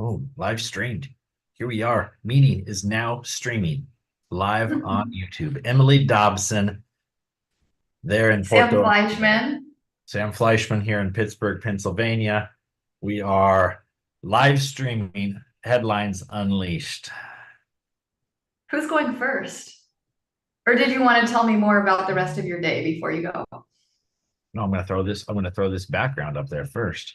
Oh, live streamed. Here we are. Meeting is now streaming live on YouTube. Emily Dobson there in Sam Porto. Fleischman. Sam Fleischman here in Pittsburgh, Pennsylvania. We are live streaming Headlines Unleashed. Who's going first? Or did you want to tell me more about the rest of your day before you go? No, I'm gonna throw this background up there first.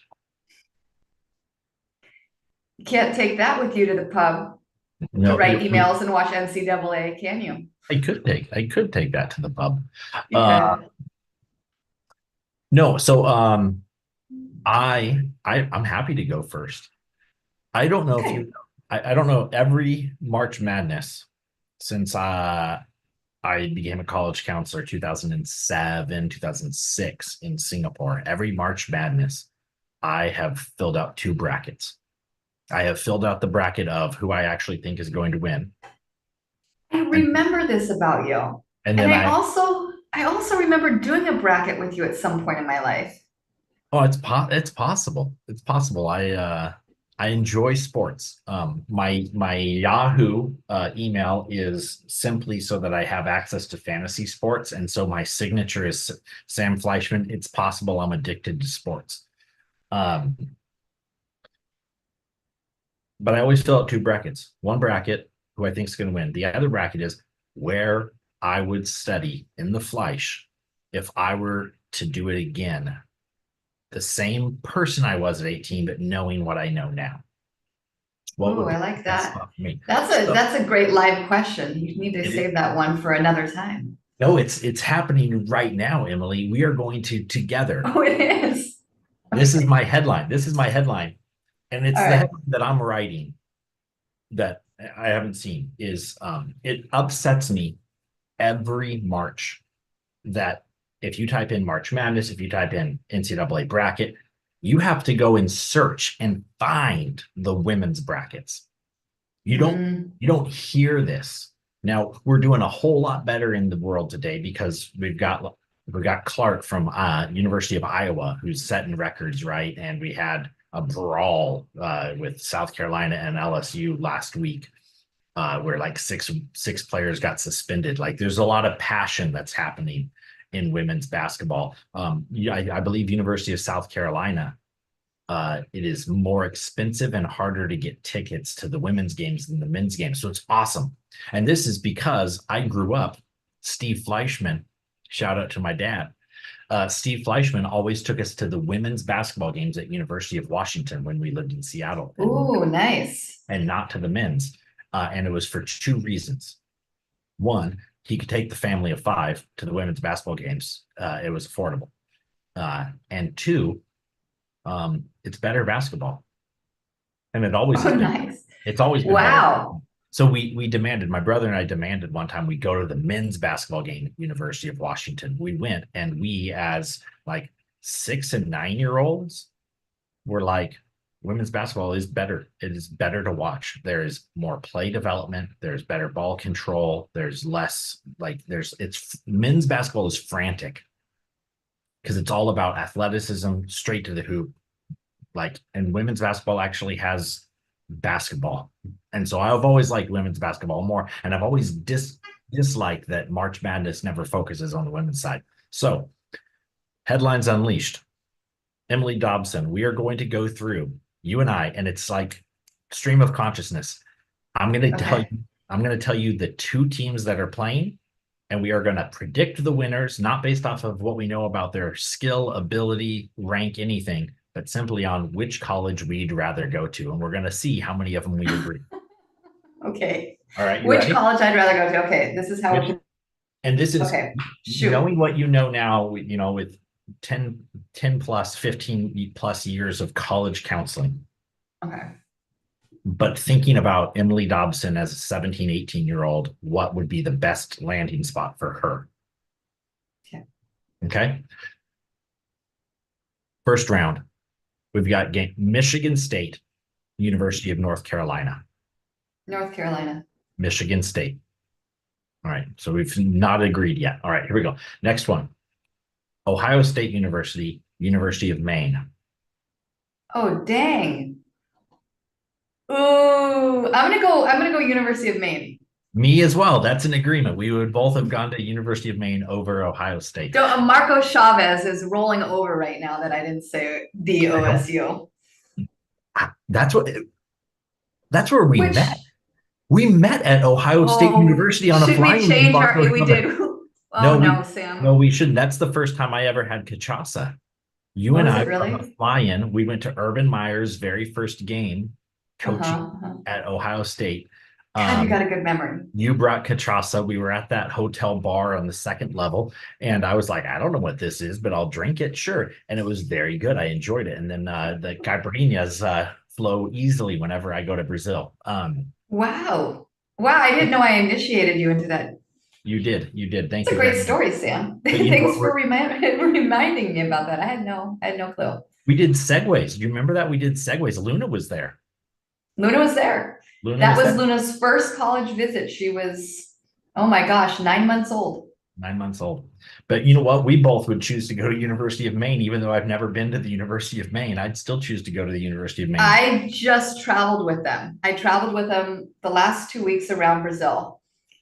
You can't take that with you to the pub to No, write emails and watch NCAA, can you? I could take that to the pub. You Uh could. no, so I'm happy to go first. I don't know if Okay. you, I don't know every March Madness since I became a college counselor 2007, 2006 in Singapore. Every March Madness, I have filled out two brackets. I have filled out the bracket of who I actually think is going to win. I And remember this about you. and And then I also remember doing a bracket with you at some point in my life. oh, it's possible. It's possible. I enjoy sports. My Yahoo email is simply so that I have access to fantasy sports, and so my signature is Sam Fleischman. It's possible I'm addicted to sports. Um, but I always fill out two brackets. One bracket, who I think is going to win. The other bracket is where I would study in the Fleisch if I were to do it again. The same person I was at 18, but knowing what I know now. What Ooh, would I be like the best that. spot for me? That's a So that's a great live question. You need to it, save that one for another time. no, it's happening right now, Emily. We are going to together. Oh, it is. This is Okay. my headline. This is my headline. And it's All the right. headline that I'm writing that I haven't seen is it upsets me every March that if you type in March Madness, if you type in NCAA bracket, you have to go and search and find the women's brackets. You don't Mm, you don't hear this. Now we're doing a whole lot better in the world today because we've got Clark from University of Iowa who's setting records, right? And we had a brawl with South Carolina and LSU last week where like six players got suspended. Like there's a lot of passion that's happening in women's basketball. Yeah, I believe University of South Carolina, it is more expensive and harder to get tickets to the women's games than the men's games. So it's awesome. And this is because I grew up, Steve Fleischman, shout out to my dad. Steve Fleischman always took us to the women's basketball games at University of Washington when we lived in Seattle ooh, nice. and not to the men's. And it was for two reasons. One, he could take the family of five to the women's basketball games. It was affordable. And two, it's better basketball, and it always Oh, has been. nice. It's always been better. Wow. So we demanded. My brother and I demanded one time we go to the men's basketball game at University of Washington. We went, and we as like 6 and 9 year olds were like, women's basketball is better. It is better to watch. There is more play development. There's better ball control. There's less like there's it's men's basketball is frantic because it's all about athleticism, straight to the hoop, like, and women's basketball actually has basketball. And so I've always liked women's basketball more. And I've always disliked that March Madness never focuses on the women's side. So, Headlines Unleashed. Emily Dobson, we are going to go through, you and I, and it's like stream of consciousness. I'm going to tell Okay. you, I'm going to tell you the two teams that are playing, and we are going to predict the winners, not based off of what we know about their skill, ability, rank, anything, but simply on which college we'd rather go to. And we're going to see how many of them we agree. Okay. All right, you Which ready? college I'd rather go to? Okay, this is how Which, we're. and this is Okay, shoot. knowing what you know now, with 10 plus, 15 plus years of college counseling, Okay. but thinking about Emily Dobson as a 17, 18-year-old, what would be the best landing spot for her? Okay. Okay. First round, we've got Michigan State, University of North Carolina. North Carolina. Michigan State. All right. So we've not agreed yet. All right. Here we go. Next one, Ohio State University, University of Maine. Oh, dang. Ooh, I'm gonna go University of Maine. Me as well. That's an agreement. We would both have gone to University of Maine over Ohio State. Don't, Marco Chavez is rolling over right now that I didn't say the I don't. OSU. That's what. That's where we Which, met. We met at Ohio State oh, University on a should we flying with change our, Marco we Chavez. did. Oh No, no, we no, Sam. we shouldn't. That's the first time I ever had cachaça. You and Was I it were on a really? fly-in. We went to Urban Meyer's very first game, coaching Uh-huh, uh-huh. at Ohio State. God, you Um, got a good memory. you brought cachaça. We were at that hotel bar on the second level, and I was like, I don't know what this is, but I'll drink it, sure. And it was very good. I enjoyed it. And then the caipirinhas flow easily whenever I go to Brazil. Wow. Wow, I didn't know I initiated you into that. You did. Thank It's a you very great much. story, Sam. But you know Thanks what? for reminding me about that. I had no clue. We did segues. Do you remember that? We did segues. Luna was there. Luna was there. Luna That was was there. Luna's first college visit. She was, oh my gosh, 9 months old. 9 months old. But you know what? We both would choose to go to University of Maine, even though I've never been to the University of Maine. I'd still choose to go to the University of Maine. I just traveled with them. I traveled with them the last 2 weeks around Brazil,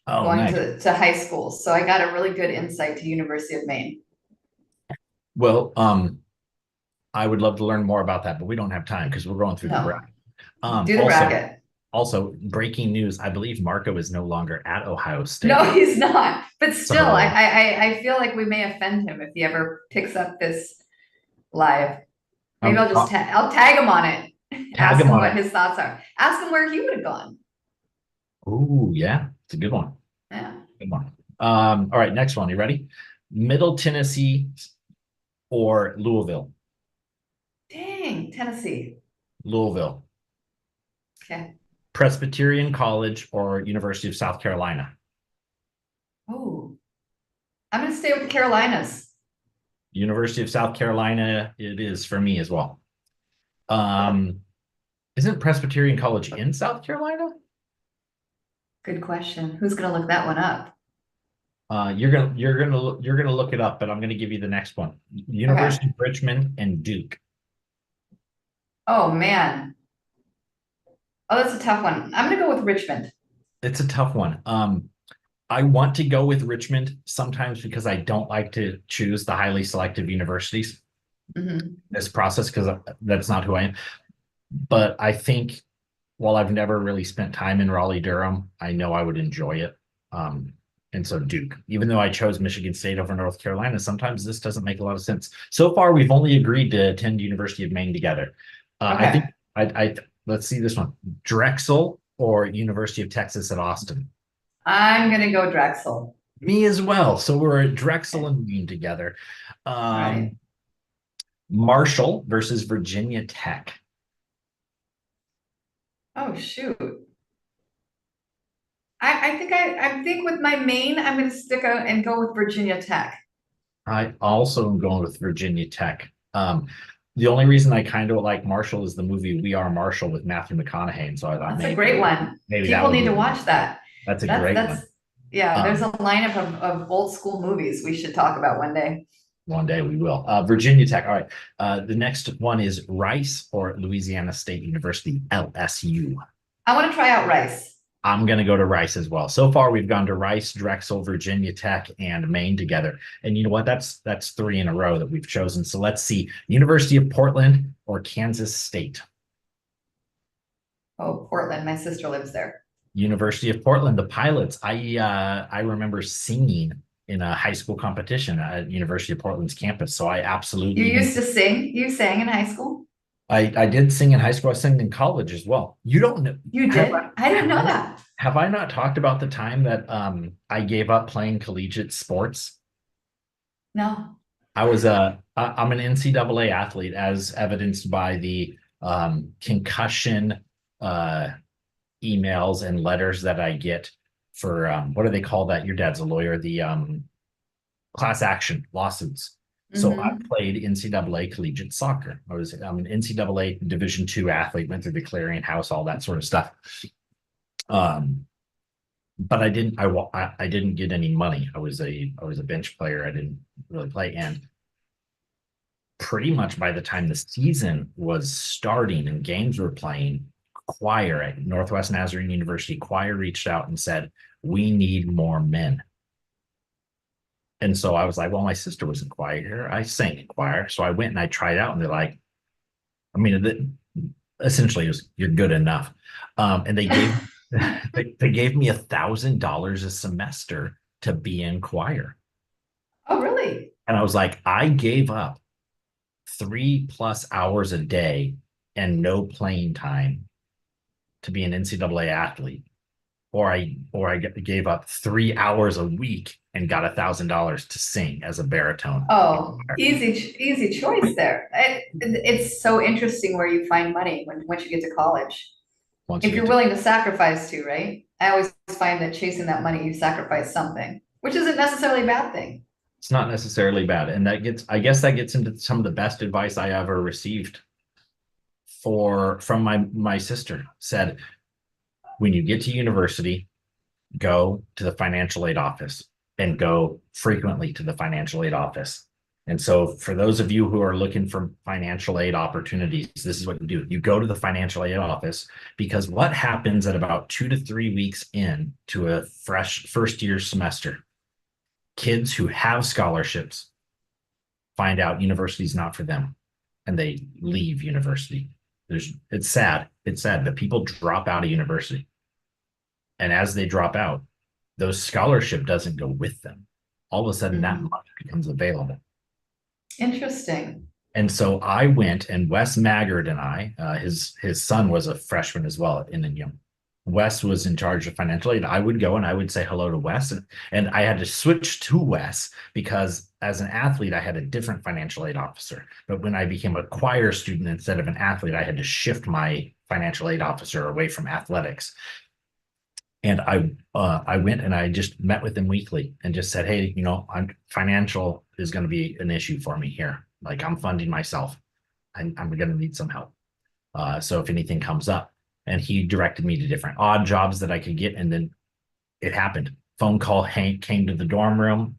Oh, going nice. to high schools. So I got a really good insight to University of Maine. Well, I would love to learn more about that, but we don't have time because we're going through the No, bracket. do the Also, bracket. also breaking news. I believe Marco is no longer at Ohio State. No, he's not. But still, So- I feel like we may offend him if he ever picks up this live. Maybe I'll just I'll tag him on it. Ask him him on what it. his thoughts are. Ask him where he would have gone. Oh, yeah. It's a good one. Yeah. Good one. All right, next one. You ready? Middle Tennessee or Louisville? Dang, Tennessee. Louisville. Okay. Presbyterian College or University of South Carolina? Oh, I'm gonna stay with the Carolinas. University of South Carolina, it is for me as well. Isn't Presbyterian College in South Carolina? Good question. Who's gonna look that one up? You're gonna look it up, but I'm gonna give you the next one. University of Richmond and Duke. Oh man. Oh, that's a tough one. I'm gonna go with Richmond. It's a tough one. I want to go with Richmond sometimes because I don't like to choose the highly selective universities Mhm. this process because that's not who I am. But I think while I've never really spent time in Raleigh, Durham, I know I would enjoy it. And so Duke, even though I chose Michigan State over North Carolina, sometimes this doesn't make a lot of sense. So far, we've only agreed to attend University of Maine together. I think let's see this one. Drexel or University of Texas at Austin? I'm gonna go Drexel. Me as well. So we're at Drexel and Maine together. Right. Marshall versus Virginia Tech. Oh shoot. I think with my main, I'm gonna stick out and go with Virginia Tech. I also am going with Virginia Tech. The only reason I kind of like Marshall is the movie We Are Marshall with Matthew McConaughey. And so I thought That's a great one. maybe that People would need be to one. watch that. That's a great one. Yeah, there's a lineup of old school movies we should talk about one day. One day we will. Virginia Tech. All right. The next one is Rice or Louisiana State University, LSU. I want to try out Rice. I'm going to go to Rice as well. So far, we've gone to Rice, Drexel, Virginia Tech, and Maine together. And you know what? That's 3 in a row that we've chosen. So let's see. University of Portland or Kansas State? Oh, Portland. My sister lives there. University of Portland, the Pilots. I remember singing in a high school competition at University of Portland's campus. So I absolutely. You used to sing? You sang in high school? I did sing in high school. I sang in college as well. You don't know. You did? I didn't know that. Have I not talked about the time that I gave up playing collegiate sports? No. I'm an NCAA athlete, as evidenced by the concussion emails and letters that I get for what do they call that? Your dad's a lawyer. The class action lawsuits. So I played NCAA collegiate soccer. I'm an NCAA Division II athlete, went through the clearinghouse, all that sort of stuff. But I didn't get any money. I was a bench player. I didn't really play. And pretty much by the time the season was starting and games were playing, choir at Northwest Nazarene University. Choir reached out and said, we need more men. And so I was like, well, my sister was in choir. I sang in choir. So I went and I tried out, and they're like, I mean, essentially it was, you're good enough. And they gave they gave me $1,000 a semester to be in choir. Oh, really? And I was like, I gave up 3+ hours a day and no playing time to be an NCAA athlete, or I gave up 3 hours a week and got $1,000 to sing as a baritone. Oh, easy choice there. It's so interesting where you find money once you get to college. Once If you you're get to, willing to sacrifice too, right? I always find that chasing that money, you sacrifice something, which isn't necessarily a bad thing. it's not necessarily bad, and I guess that gets into some of the best advice I ever received from my sister. Said, when you get to university, go to the financial aid office, and go frequently to the financial aid office. And so for those of you who are looking for financial aid opportunities, this is what you do. You go to the financial aid office, because what happens at about 2 to 3 weeks in to a fresh first year semester, kids who have scholarships find out university's not for them, and they leave university. It's sad. It's sad that people drop out of university. And as they drop out, those scholarship doesn't go with them. All of a sudden, that money becomes available. Interesting. And so I went, and Wes Maggard and I, his son was a freshman as well at Indian. Wes was in charge of financial aid. I would go and I would say hello to Wes, and I had to switch to Wes because as an athlete, I had a different financial aid officer. But when I became a choir student instead of an athlete, I had to shift my financial aid officer away from athletics. And I went and I just met with him weekly and just said, hey, financial is going to be an issue for me here. Like, I'm funding myself. I'm going to need some help. So if anything comes up, and he directed me to different odd jobs that I could get. And then it happened. Phone call, Hank came to the dorm room,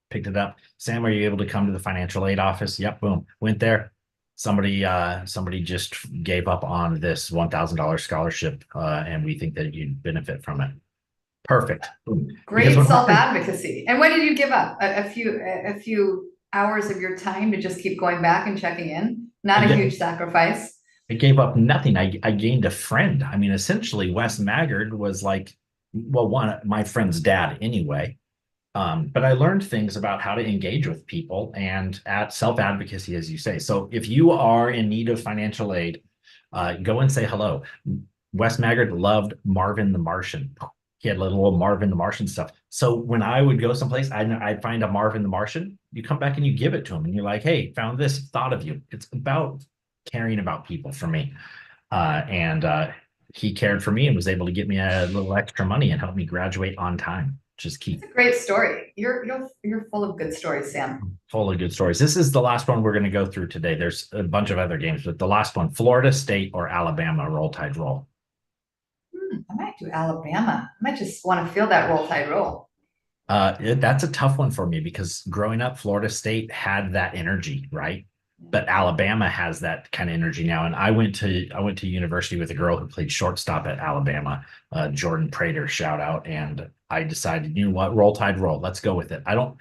picked it up. Sam, are you able to come to the financial aid office? Yep, boom. Went there. Somebody just gave up on this $1,000 scholarship, and we think that you'd benefit from it. Perfect. Great self-advocacy. And when did you give up? A few hours of your time to just keep going back and checking in? Not a huge sacrifice. I gave up nothing. I gained a friend. I mean, essentially, Wes Maggard was like, well, my friend's dad anyway. But I learned things about how to engage with people and at self-advocacy, as you say. So if you are in need of financial aid, go and say hello. Wes Maggard loved Marvin the Martian. He had little Marvin the Martian stuff. So when I would go someplace, I'd find a Marvin the Martian. You come back and you give it to him, and you're like, hey, found this, thought of you. It's about caring about people for me. And he cared for me and was able to get me a little extra money and help me graduate on time, which is key. It's a great story. You're full of good stories, Sam. Full of good stories. This is the last one we're going to go through today. There's a bunch of other games, but the last one, Florida State or Alabama, Roll Tide Roll. I might do Alabama. I might just want to feel that Roll Tide Roll. That's a tough one for me because growing up, Florida State had that energy, right? But Alabama has that kind of energy now. And I went to university with a girl who played shortstop at Alabama, Jordan Prater, shout out. And I decided, you know what, Roll Tide Roll. Let's go with it. I don't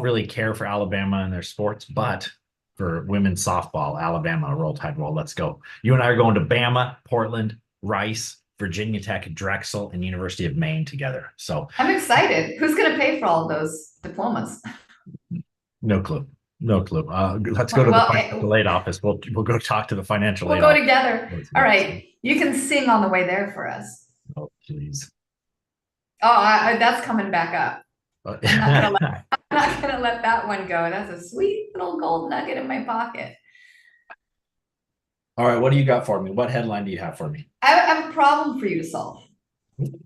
really care for Alabama and their sports, but for women's softball, Alabama, Roll Tide Roll. Let's go. You and I are going to Bama, Portland, Rice, Virginia Tech, Drexel, and University of Maine together. So I'm excited. Who's going to pay for all of those diplomas? No clue. No clue. Let's go to the financial aid office. We'll go talk to the financial aid. We'll go together. All right. You can sing on the way there for us. Oh, please. Oh, that's coming back up. I'm not gonna let that one go. That's a sweet little gold nugget in my pocket. All right. What do you got for me? What headline do you have for me? I have a problem for you to solve.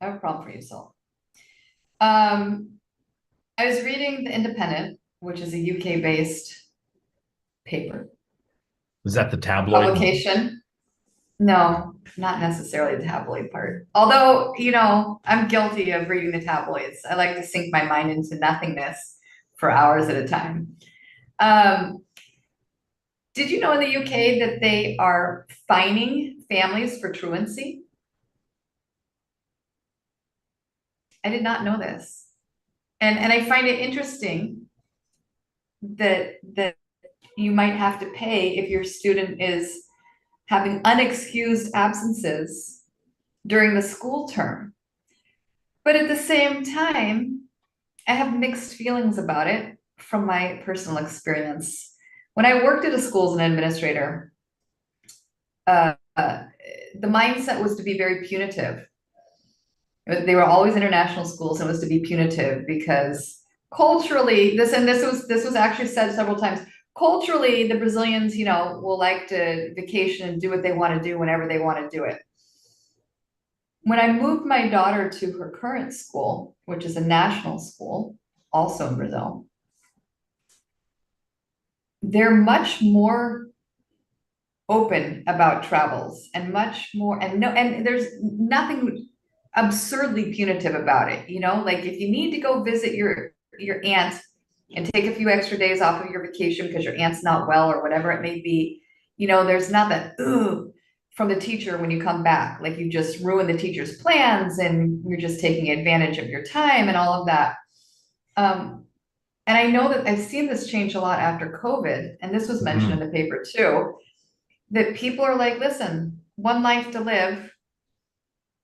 I was reading The Independent, which is a UK-based paper. Is that the tabloid publication? No, not necessarily the tabloid part. Although, I'm guilty of reading the tabloids. I like to sink my mind into nothingness for hours at a time. Did you know in the UK that they are fining families for truancy? I did not know this. And I find it interesting that you might have to pay if your student is having unexcused absences during the school term. But at the same time, I have mixed feelings about it from my personal experience. When I worked at a school as an administrator, the mindset was to be very punitive. They were always international schools, and it was to be punitive because culturally, this was actually said several times. Culturally, the Brazilians, will like to vacation and do what they want to do whenever they want to do it. When I moved my daughter to her current school, which is a national school, also in Brazil, they're much more open about travels and much more, and there's nothing absurdly punitive about it. Like if you need to go visit your aunt and take a few extra days off of your vacation because your aunt's not well or whatever it may be, there's not that from the teacher when you come back, like you just ruin the teacher's plans and you're just taking advantage of your time and all of that. And I know that I've seen this change a lot after COVID, and this was mentioned in the paper too, that people are like, listen, one life to live,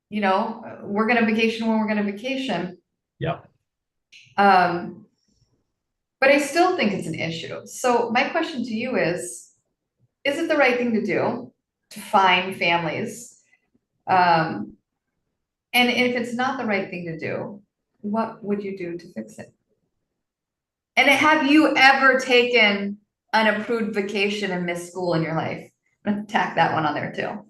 we're gonna vacation when we're gonna vacation. Yeah. But I still think it's an issue. So my question to you is it the right thing to do to fine families? And if it's not the right thing to do, what would you do to fix it? And have you ever taken an approved vacation and missed school in your life? I'm gonna tack that one on there too.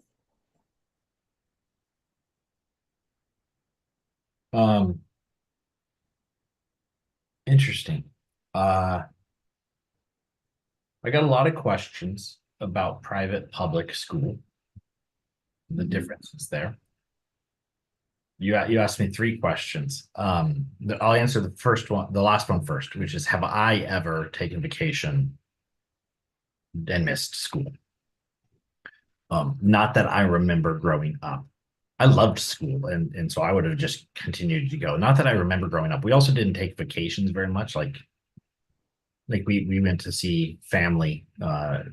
Interesting. I got a lot of questions about private public school, the differences there. You asked me 3 questions. I'll answer the last one first, which is, have I ever taken vacation and missed school? Not that I remember growing up. I loved school, and so I would have just continued to go. Not that I remember growing up. We also didn't take vacations very much. Like we went to see family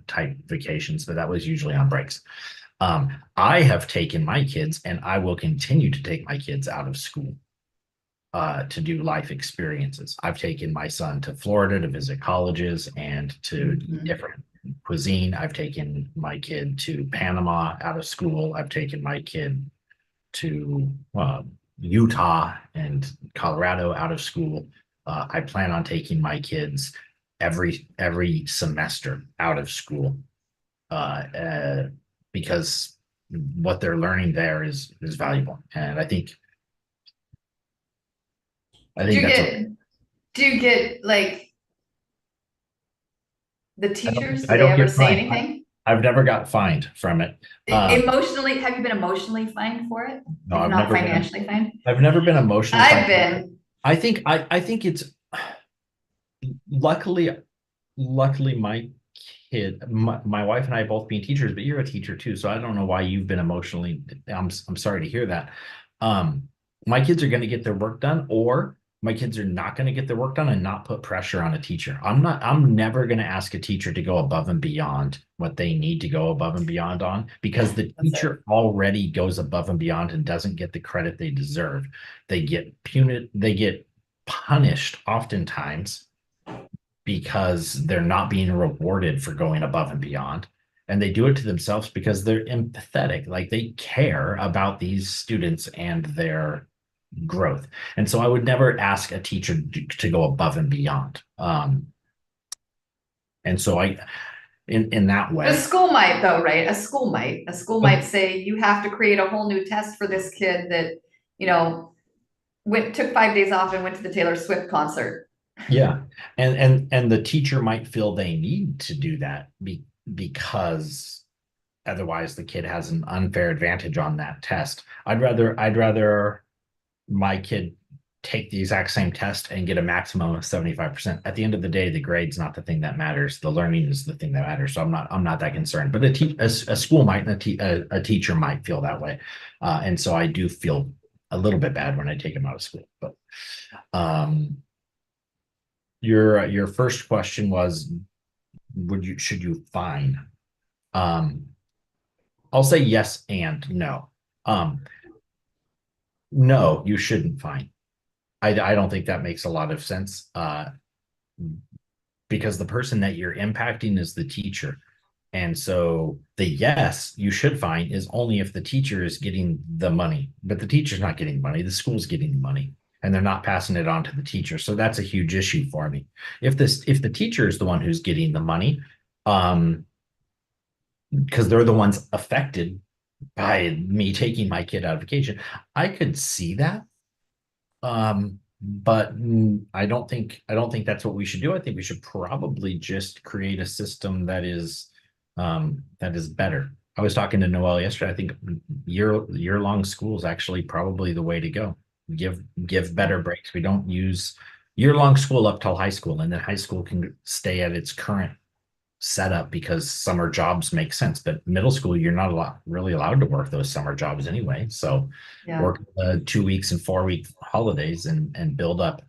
type vacations, but that was usually on breaks. I have taken my kids, and I will continue to take my kids out of school to do life experiences. I've taken my son to Florida to visit colleges and to different cuisine. I've taken my kid to Panama out of school. I've taken my kid to Utah and Colorado out of school. I plan on taking my kids every semester out of school because what they're learning there is valuable, and I think do you get like the teachers, do I they don't ever get say fined. anything? I've never got fined from it. Emotionally, have you been emotionally fined for it? No, If I've not never been. financially fined? I've never been emotionally I've fined. been. I think it's luckily my kid, my wife and I both being teachers, but you're a teacher too, so I don't know why you've been emotionally. I'm sorry to hear that. My kids are going to get their work done, or my kids are not going to get their work done and not put pressure on a teacher. I'm never going to ask a teacher to go above and beyond what they need to go above and beyond on, because the teacher already goes above and beyond and doesn't get the credit they deserve. They get punished oftentimes because they're not being rewarded for going above and beyond. And they do it to themselves because they're empathetic, like they care about these students and their growth. And so I would never ask a teacher to go above and beyond. And so in that way. A school might though, right? A school might say you have to create a whole new test for this kid that, took 5 days off and went to the Taylor Swift concert. Yeah. And the teacher might feel they need to do that because otherwise the kid has an unfair advantage on that test. I'd rather my kid take the exact same test and get a maximum of 75%. At the end of the day, the grade's not the thing that matters. The learning is the thing that matters. So I'm not that concerned. But a school might, a teacher might feel that way, and so I do feel a little bit bad when I take them out of school. But your first question was, should you fine? I'll say yes and no. No, you shouldn't fine. I don't think that makes a lot of sense, because the person that you're impacting is the teacher. And so the yes, you should fine is only if the teacher is getting the money, but the teacher's not getting money, the school's getting the money, and they're not passing it on to the teacher. So that's a huge issue for me. If the teacher is the one who's getting the money, because they're the ones affected by me taking my kid out of vacation, I could see that. But I don't think that's what we should do. I think we should probably just create a system that is better. I was talking to Noel yesterday. I think year-long school is actually probably the way to go. Give better breaks. We don't use year-long school up till high school, and then high school can stay at its current setup because summer jobs make sense. But middle school, you're not really allowed to work those summer jobs anyway. So Yeah. work 2 weeks and 4-week holidays and build up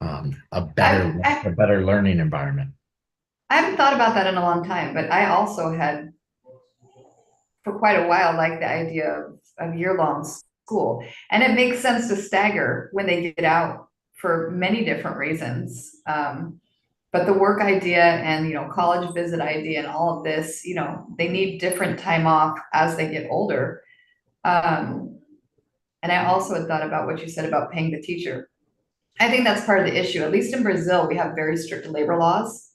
a better learning environment. I haven't thought about that in a long time, but I also had for quite a while like the idea of year-long school. And it makes sense to stagger when they get out for many different reasons. But the work idea and, college visit idea and all of this, they need different time off as they get older. And I also had thought about what you said about paying the teacher. I think that's part of the issue. At least in Brazil, we have very strict labor laws.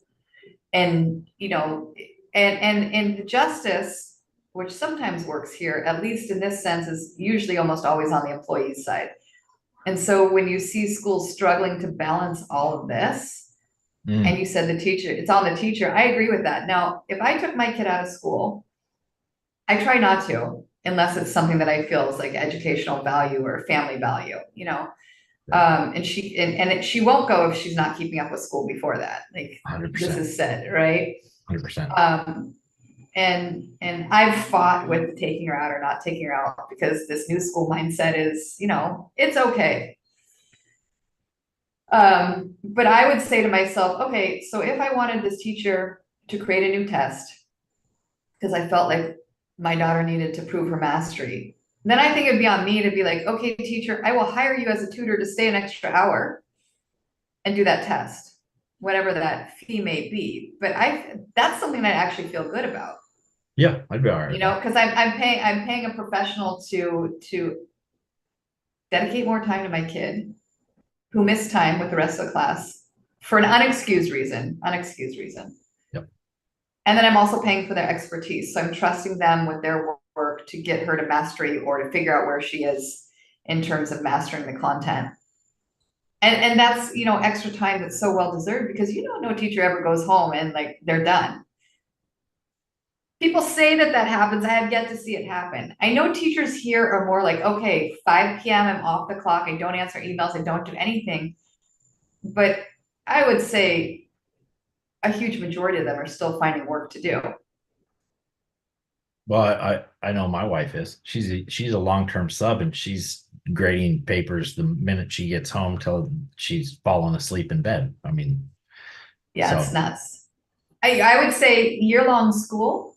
And, and the justice, which sometimes works here, at least in this sense, is usually almost always on the employee's side. And so when you see schools struggling to balance all of this, and you said it's on the teacher, I agree with that. Now, if I took my kid out of school, I try not to, unless it's something that I feel is like educational value or family value, and she won't go if she's not keeping up with school before that. Like 100%. This is said, right? 100%. And I've fought with taking her out or not taking her out because this new school mindset is, it's okay. But I would say to myself, okay, so if I wanted this teacher to create a new test, because I felt like my daughter needed to prove her mastery, then I think it'd be on me to be like, okay, teacher, I will hire you as a tutor to stay an extra hour and do that test, whatever that fee may be. But that's something that I actually feel good about. Yeah, I'd be all right. Because I'm paying a professional to dedicate more time to my kid who missed time with the rest of the class for an unexcused reason. Yep. And then I'm also paying for their expertise. So I'm trusting them with their work to get her to mastery or to figure out where she is in terms of mastering the content. And that's, extra time that's so well deserved because no teacher ever goes home and like they're done. People say that happens. I have yet to see it happen. I know teachers here are more like, okay, 5 p.m. I'm off the clock. I don't answer emails. I don't do anything. But I would say a huge majority of them are still finding work to do. Well, I know my wife is. She's a long-term sub and she's grading papers the minute she gets home till she's fallen asleep in bed. I mean, yeah, it's nuts. I would say year-long school.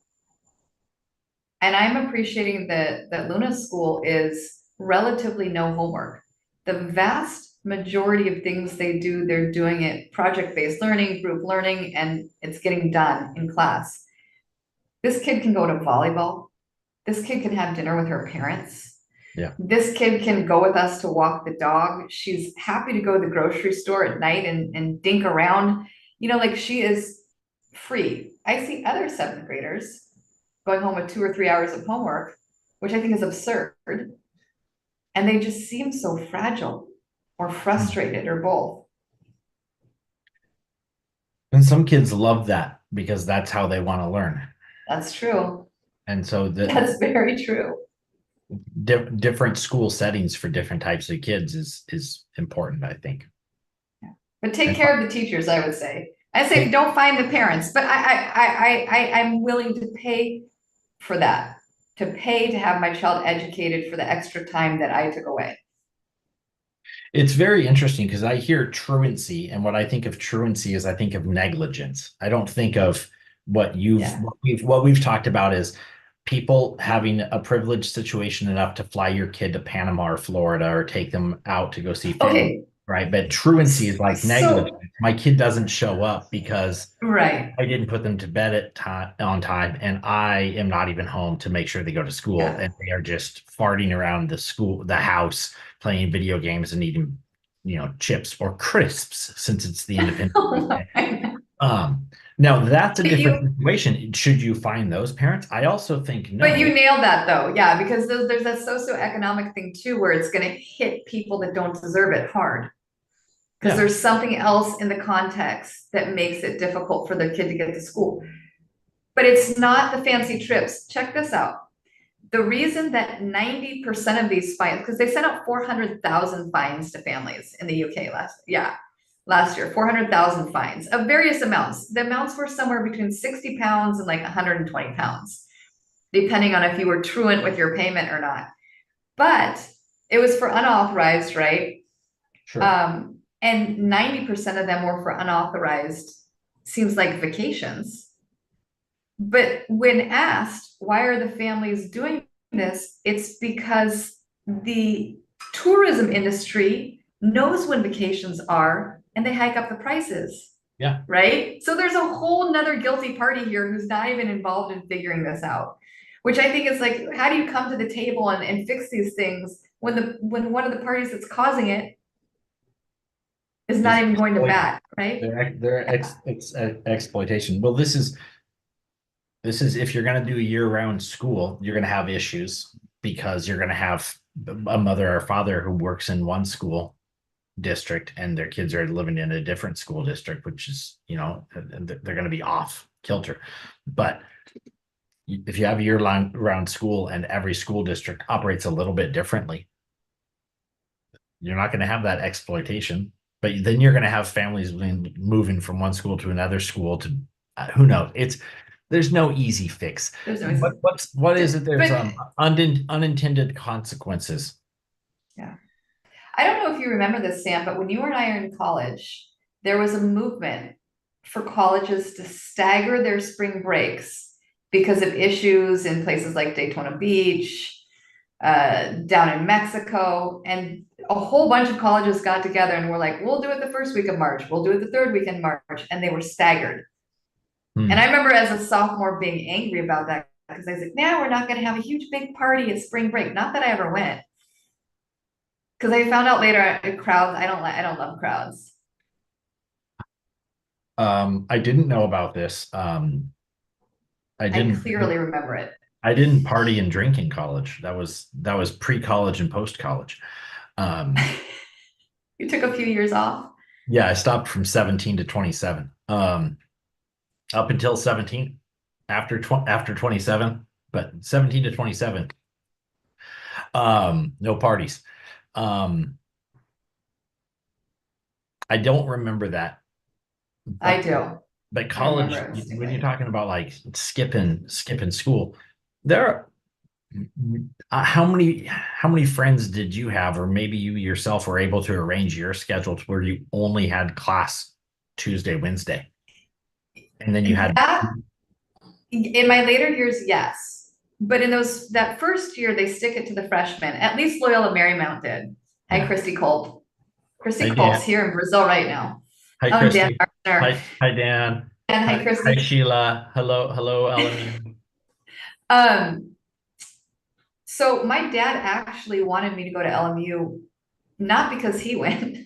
And I'm appreciating that Luna's school is relatively no homework. The vast majority of things they do, they're doing it project-based learning, group learning, and it's getting done in class. This kid can go to volleyball. This kid can have dinner with her parents. Yeah. This kid can go with us to walk the dog. She's happy to go to the grocery store at night and dink around. Like she is free. I see other 7th graders going home with 2 or 3 hours of homework, which I think is absurd. And they just seem so fragile or frustrated or both. And some kids love that because that's how they want to learn. That's true. And so that's very true. different school settings for different types of kids is important, I think. But take And care of the teachers, I would say. I say take, don't find the parents, but I'm willing to pay for that, to pay to have my child educated for the extra time that I took away. it's very interesting because I hear truancy, and what I think of truancy is I think of negligence. I don't think of Yeah. what we've talked about is people having a privileged situation enough to fly your kid to Panama or Florida or take them out to go see family, Okay. right? But truancy is like negligence. So, My kid doesn't show up because right. I didn't put them to bed at time on time, and I am not even home to make sure they go to school, Yeah. and they are just farting around the house, playing video games and eating, chips or crisps since it's the Independence Day. Um, Now that's a But different you, situation. Should you find those parents? I also think but you no. nailed that though. Yeah, because there's that socioeconomic thing too, where it's going to hit people that don't deserve it hard. Because Yeah, there's something else in the context that makes it difficult for their kid to get to school. But it's not the fancy trips. Check this out. The reason that 90% of these fines, because they sent out 400,000 fines to families in the UK last year, 400,000 fines of various amounts. The amounts were somewhere between 60 pounds and like 120 pounds, depending on if you were truant with your payment or not. But it was for unauthorized, right? sure. And 90% of them were for unauthorized, seems like vacations. But when asked, why are the families doing this? It's because the tourism industry knows when vacations are and they hike up the prices, Yeah. right? So there's a whole nother guilty party here who's not even involved in figuring this out, which I think is like, how do you come to the table and fix these things when one of the parties that's causing it is not Is even going to exploiting bat, right? exploitation. Well, this is if you're going to do a year-round school, you're going to have issues because you're going to have a mother or father who works in one school district and their kids are living in a different school district, which is, they're going to be off kilter. But if you have a year-round school and every school district operates a little bit differently, you're not going to have that exploitation. But then you're going to have families moving from one school to another school to who knows. There's no easy fix. There's always, What is it? There's but unintended consequences. yeah. I don't know if you remember this, Sam, but when you and I are in college, there was a movement for colleges to stagger their spring breaks because of issues in places like Daytona Beach, down in Mexico, and a whole bunch of colleges got together and were like, we'll do it the first week of March, we'll do it the third week in March, and they were staggered. And Hmm. I remember as a sophomore being angry about that because I was like, now we're not going to have a huge big party at spring break. Not that I ever went, because I found out later crowds. I don't love crowds. I didn't know about this. I I didn't. clearly remember it. I didn't party and drink in college. That was pre-college and post-college. Um, You took a few years off. yeah, I stopped from 17 to 27. Up until 17, after 27, but 17 to 27, no parties. Um, I don't remember that, I but do. I remember college, it when you're distinctly. talking about like skipping school, there are how many friends did you have, or maybe you yourself were able to arrange your schedule to where you only had class Tuesday, Wednesday, and then you had That in my later years, yes. But in that first year, they stick it to the freshmen. At least Loyola Marymount did. Hi, yeah. Christy Culp. Christy Hi Culp's Dan. here in Brazil right now. Hi Oh, and Dan Christy. Gardner. Hi Dan. And hi, Hi Christy. Sheila. Hello LMU. Um, so my dad actually wanted me to go to LMU, not because he went,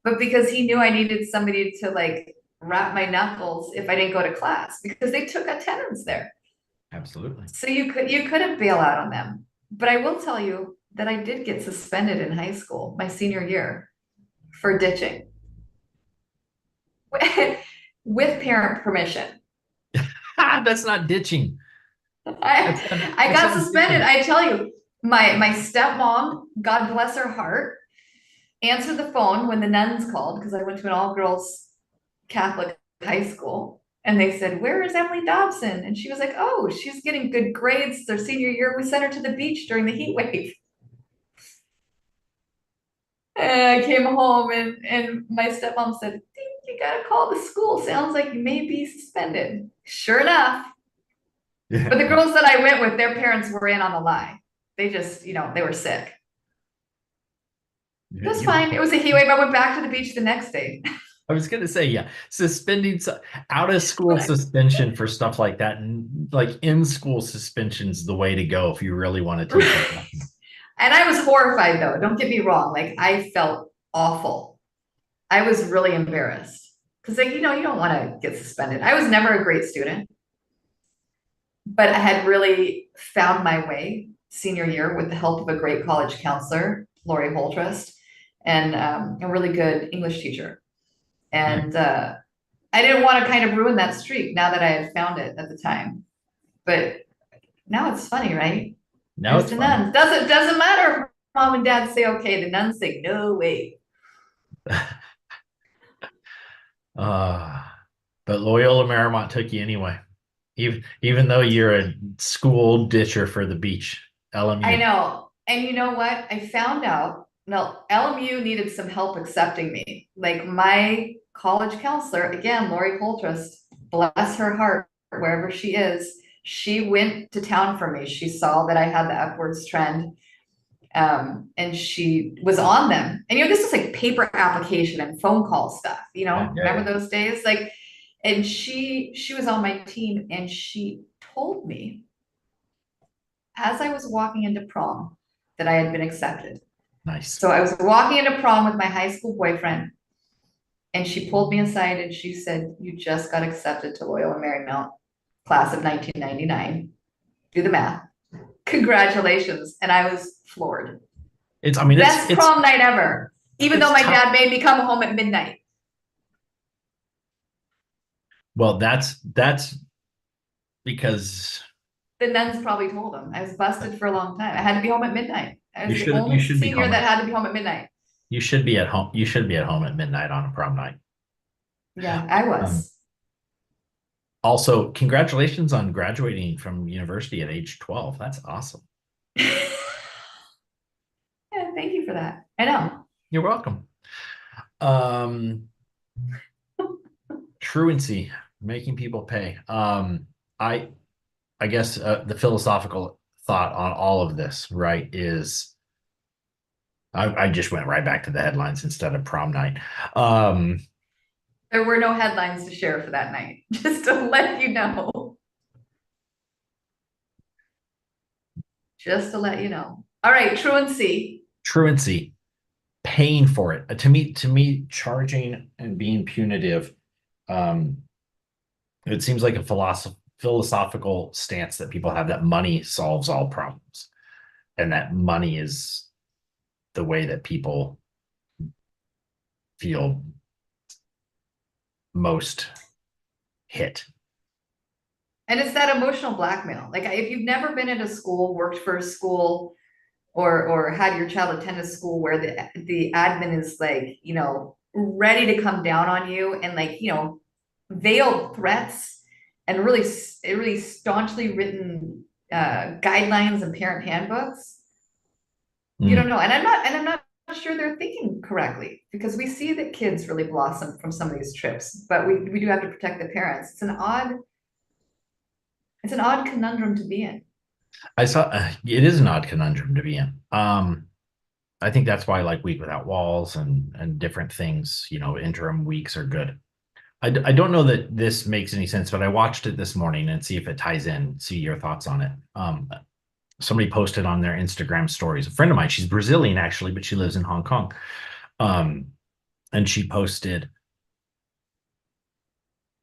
but because he knew I needed somebody to like wrap my knuckles if I didn't go to class because they took attendance there. Absolutely. So you couldn't bail out on them. But I will tell you that I did get suspended in high school, my senior year, for ditching with parent permission. That's not ditching. I That's not I that's got not suspended. ditching. I tell you, My stepmom, God bless her heart, answered the phone when the nuns called because I went to an all-girls Catholic high school. And they said, "Where is Emily Dobson?" And she was like, "Oh, she's getting good grades their senior year. We sent her to the beach during the heat wave." And I came home and my stepmom said, "Think you gotta call the school. Sounds like you may be suspended." Sure enough. But the girls that I went with, their parents were in on the lie. They just, they were sick. It was fine. It was a heat wave. I went back to the beach the next day. I was gonna say, yeah, suspending out of school suspension for stuff like that, and like in school suspension's the way to go if you really want to teach it. And I was horrified though. Don't get me wrong. Like I felt awful. I was really embarrassed because like, you don't want to get suspended. I was never a great student, but I had really found my way senior year with the help of a great college counselor, Lori Holtrust, and a really good English teacher. And I didn't want to kind of ruin that streak now that I had found it at the time. But now it's funny, right? Now There's it's the fun. nuns. Doesn't matter if mom and dad say okay. The nuns say no way. Uh, but Loyola Marymount took you anyway, even though you're a school ditcher for the beach, I LMU. know. And you know what? I found out, no, LMU needed some help accepting me. Like my college counselor, again, Lori Holtrust, bless her heart, wherever she is, she went to town for me. She saw that I had the upwards trend. And she was on them. And this was like paper application and phone call stuff, Yeah, yeah, remember yeah. those days? Like, and she was on my team and she told me as I was walking into prom that I had been accepted. Nice. So I was walking into prom with my high school boyfriend, and she pulled me aside and she said, "You just got accepted to Loyola Marymount, class of 1999. Do the math. Congratulations." And I was floored. I mean, Best prom night ever, even though it's my tough. dad made me come home at midnight. Well, that's because The nuns probably told him I was busted for a long time. I had to be home at midnight. I you was the should you only should be senior home. that had to be home at midnight. You should be at home. You should be at home at midnight on a prom night. Yeah, I Um, was. Also, congratulations on graduating from university at age 12. That's awesome. Yeah, thank you for that. I know. You're welcome. Um, Truancy, making people pay. I I guess the philosophical thought on all of this, right, is I just went right back to the headlines instead of prom night. Um, There were no headlines to share for that night, just to let you know. Just to let you know. All right, truancy. Truancy, paying for it. To me, charging and being punitive, um, it seems like a philosophical stance that people have that money solves all problems, and that money is the way that people feel most hit. And it's that emotional blackmail. Like if you've never been at a school, worked for a school, or had your child attend a school where the admin is like, ready to come down on you and like, veiled threats and really staunchly written guidelines and parent handbooks. You don't Mm. know. And I'm not sure they're thinking correctly because we see that kids really blossom from some of these trips, but we do have to protect the parents. It's an odd conundrum to be in. I saw it is an odd conundrum to be in. I think that's why like Week Without Walls and different things, interim weeks are good. I don't know that this makes any sense, but I watched it this morning and see if it ties in, see your thoughts on it. Somebody posted on their Instagram stories. A friend of mine, she's Brazilian actually, but she lives in Hong Kong. Um, and she posted,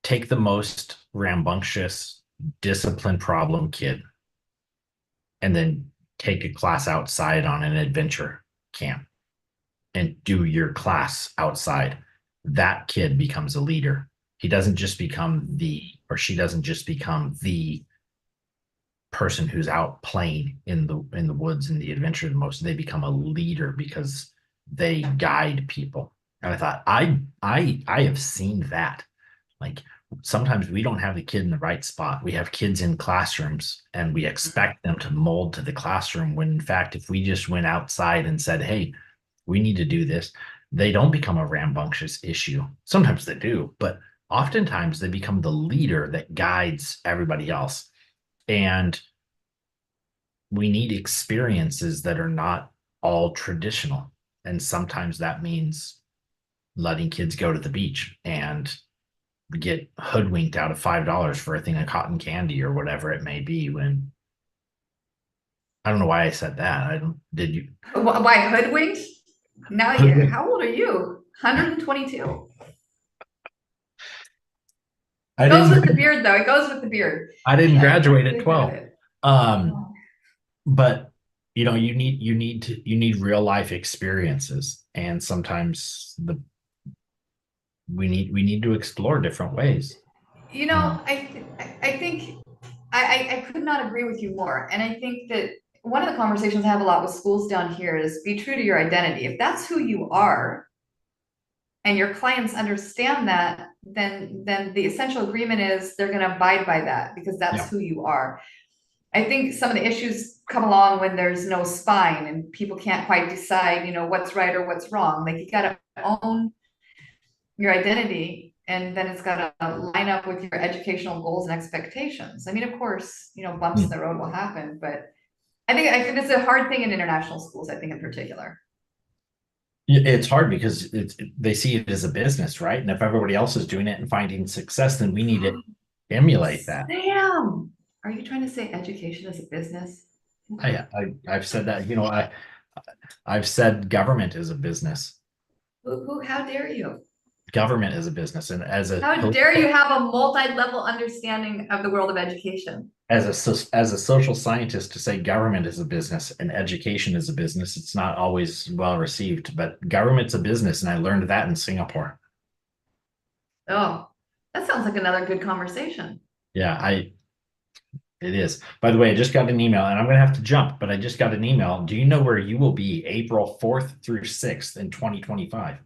take the most rambunctious, discipline problem kid, and then take a class outside on an adventure camp and do your class outside. That kid becomes a leader. He doesn't just become the, or she doesn't just become the person who's out playing in the woods in the adventure the most. They become a leader because they guide people. And I thought, I have seen that. Like sometimes we don't have the kid in the right spot. We have kids in classrooms and we expect them to mold to the classroom when in fact, if we just went outside and said, hey, we need to do this, they don't become a rambunctious issue. Sometimes they do, but oftentimes they become the leader that guides everybody else. And we need experiences that are not all traditional. And sometimes that means letting kids go to the beach and get hoodwinked out of $5 for a thing of cotton candy or whatever it may be. When I don't know why I said that. I don't, did you? Why hoodwinked? Now you, how old are you? 122. I Goes with the didn't, beard though. It goes with the beard. I didn't graduate at Think 12. about it. But you know, you need real life experiences. And sometimes we need to explore different ways. You know, I think I could not agree with you more. And I think that one of the conversations I have a lot with schools down here is be true to your identity. If that's who you are and your clients understand that, then the essential agreement is they're going to abide by that because that's Yeah. who you are. I think some of the issues come along when there's no spine and people can't quite decide, you know, what's right or what's wrong. Like you got to own your identity and then it's got to line up with your educational goals and expectations. I mean, of course, you know, bumps in Hmm. the road will happen, but I think it's a hard thing in international schools, I think in particular. It's hard because they see it as a business, right? And if everybody else is doing it and finding success, then we need to emulate that. Sam, are you trying to say education is a business? I've said that, you know, I've said government is a business. How dare you? Government is a business, and How dare you have a multi-level understanding of the world of education? as a social scientist to say government is a business and education is a business, it's not always well received. But government's a business, and I learned that in Singapore. Oh, that sounds like another good conversation. Yeah, I it is. By the way, I just got an email, and I'm gonna have to jump, but I just got an email. Do you know where you will be April 4th through 6th in 2025?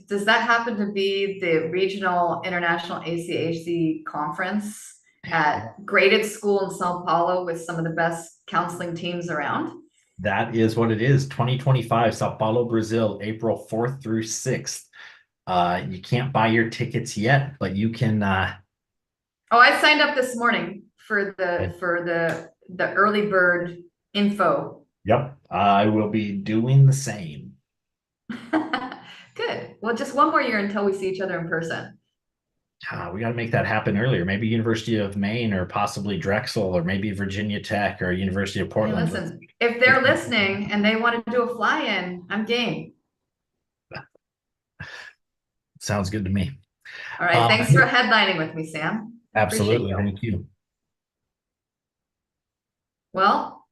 Does that happen to be the regional international ACHC conference at graded school in Sao Paulo with some of the best counseling teams around? That is what it is. 2025, Sao Paulo, Brazil, April 4th through 6th. You can't buy your tickets yet, but you can Oh, I signed up this morning for the early bird info. yep, I will be doing the same. Good. Well, just one more year until we see each other in person. We got to make that happen earlier. Maybe University of Maine or possibly Drexel or maybe Virginia Tech or University of Hey, Portland. listen, if they're listening and they want to do a fly-in, I'm game. Sounds good to me. All right. Thanks for headlining with me, Sam. I appreciate Absolutely. you. Thank you. Well,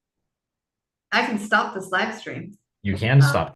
I can stop this live stream. You can stop.